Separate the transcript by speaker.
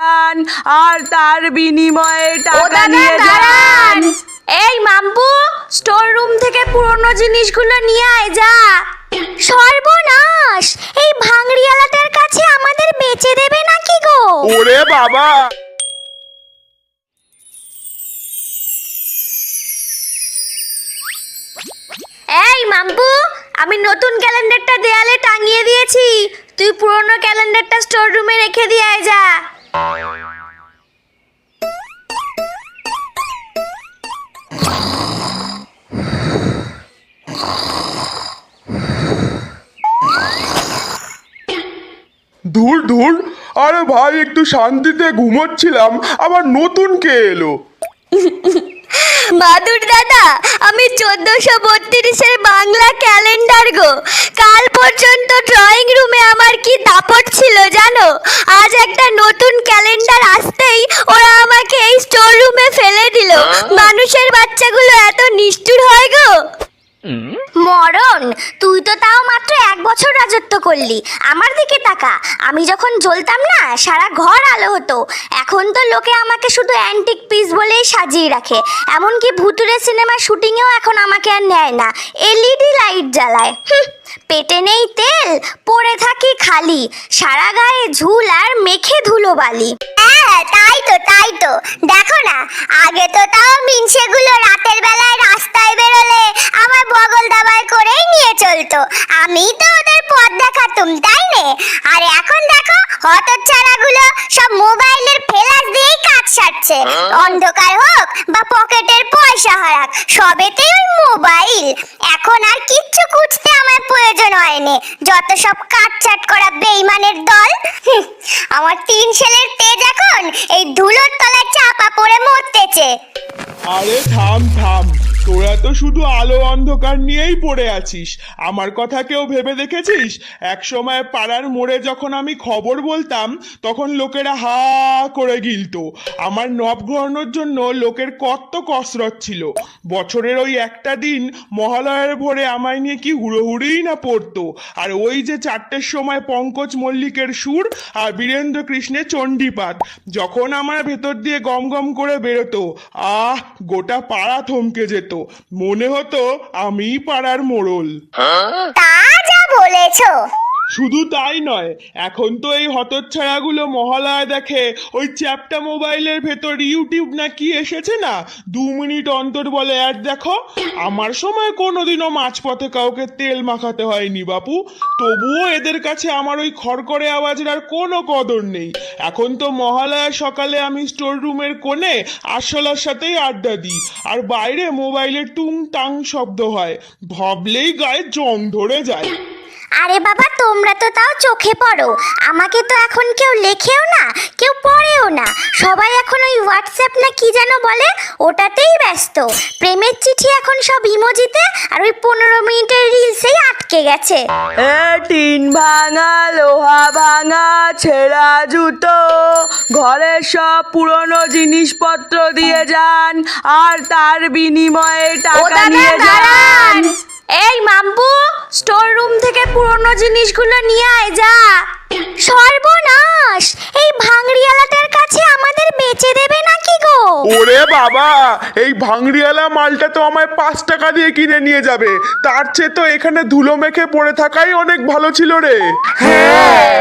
Speaker 1: আর তার বিনিময়ে টাকা নিয়ে যান।
Speaker 2: এই মাম্পু, স্টোর রুম থেকে পুরনো জিনিসগুলো নিয়ে আয় যা। সর্বনাশ, এই ভাঙড়িওয়ালাটার কাছে আমাদের বেচে দেবে নাকি গো?
Speaker 3: ওরে বাবা,
Speaker 2: এই মাম্পু, আমি নতুন ক্যালেন্ডারটা দেয়ালে টাঙিয়ে দিয়েছি, তুই পুরনো ক্যালেন্ডারটা স্টোর রুমে রেখে দিয়ে আয় যা।
Speaker 3: ধুর ধুর, আরে ভাই একটু শান্তিতে ঘুমোচ্ছিলাম, আবার নতুন কে এলো?
Speaker 2: মাদুর দাদা, আমি 1432-এর বাংলা ক্যালেন্ডার গো। কাল পর্যন্ত ড্রয়িং রুমে আমার কি দাপট ছিল জানো? আজ একটা নতুন ক্যালেন্ডার আসতেই ওরা আমাকে এই স্টোর রুমে ফেলে দিল। মানুষের বাচ্চাগুলো এত নিষ্ঠুর হয় গো। মরণ, তুই তো তাও মাত্র 1 বছর রাজত্ব করলি। আমার দিকে তাকা, আমি যখন জ্বলতাম না সারা ঘর আলো হতো। এখন তো লোকে আমাকে শুধু অ্যান্টিক পিস বলেই সাজিয়ে রাখে। এমনকি ভুতুরে সিনেমার শুটিংয়েও এখন আমাকে আর নেয় না, এলইডি লাইট জ্বালায়। পেটে নেই তেল, পড়ে থাকি খালি, সারা গায়ে ঝুল আর মেখে ধুলো বালি। তাই তো দেখো না, আগে তো তাও মিনসেগুলো রাতের বেলায় রাস্তায় বেরোলে আমার বগল দাবায় করেই নিয়ে চলতো, আমি তো ওদের পথ দেখাতুম, তাই না? আর এখন দেখো হতচ্ছাড়াগুলো সব মোবাইলের ফ্ল্যাশ দিয়েই কাজ সারছে। অন্ধকার হোক বা পকেটের পয়সা হারাক, সবেতেই ওই মোবাইল। এখন আর কিচ্ছু খুঁজতে আমার প্রয়োজন হয়নি, যত সব কাটছাট করা বেঈমানের দল। আমার 3 ছেলের তেজ এখন এই ধুলোর তলায় চাপা পড়ে মরতেছে।
Speaker 3: আরে থাম থাম, তোরা তো শুধু আলো অন্ধকার নিয়েই পড়ে আছিস। আমার কথা কেউ ভেবে দেখেছিস? এক সময় পাড়ার মোড়ে যখন আমি খবর বলতাম তখন লোকেরা হা করে গিলতো। আমার নব ঘোরানোর জন্য লোকের কত কসরত ছিল। বছরের ওই একটা দিন মহালয়ার ভোরে আমায় নিয়ে কি হুড়োহুড়িই না পড়তো। আর ওই যে 4টের সময় পঙ্কজ মল্লিকের সুর আর বীরেন্দ্র কৃষ্ণের চণ্ডীপাঠ যখন আমার ভেতর দিয়ে গম গম করে বেরোতো, গোটা পাড়া থমকে যেত, মনে হতো আমিই পাড়ার মোড়ল।
Speaker 2: তা যা বলেছো।
Speaker 3: শুধু তাই নয়, এখন তো এই হতচ্ছাড়াগুলো মহালয়া দেখে ওই চ্যাপটা মোবাইলের ভেতর ইউটিউব না কি এসেছে না, 2 মিনিট অন্তর বলে অ্যাড দেখো। আমার সময় কোনোদিনও মাঝপথে কাউকে তেল মাখাতে হয়নি বাপু, তবুও এদের কাছে আমার ওই খড়খড়ে আওয়াজের আর কোনো কদর নেই। এখন তো মহালয়া সকালে আমি স্টোর রুমের কোণে আরশোলার সাথেই আড্ডা দিই, আর বাইরে মোবাইলের টুং টাং শব্দ হয়, ভাবলেই গায়ে জং ধরে যায়।
Speaker 2: আরে বাবা, তোমরা তো তাও চোখে পড়ো, আমাকে তো এখন কেউ লেখেও না, কেউ পড়েও না। সবাই এখন ওই হোয়াটসঅ্যাপ না কি যেন বলে, ওটাতেই ব্যস্ত। প্রেমের চিঠি এখন সব ইমোজিতে আর ওই 15 মিনিটের রিলসেই আটকে গেছে।
Speaker 1: টিন ভাঙা, লোহা ভাঙা, ছেঁড়া জুতো, ঘরের সব পুরনো জিনিসপত্র দিয়ে যান আর তার বিনিময়ে টাকা নিয়ে যান।
Speaker 2: এই মাম্পু, স্টোর রুম থেকে পুরনো জিনিসগুলো নিয়ে আয় যা। সর্বনাশ, এই ভাঙড়িওয়ালাটার কাছে আমাদের বেচে দেবে নাকি গো?
Speaker 3: ওরে বাবা, এই ভাঙড়িওয়ালা মালটা তো আমায় 5 টাকা দিয়ে কিনে নিয়ে যাবে, তার চেয়ে তো এখানে ধুলো মেখে পড়ে থাকাই অনেক ভালো ছিল রে।
Speaker 1: হ্যাঁ।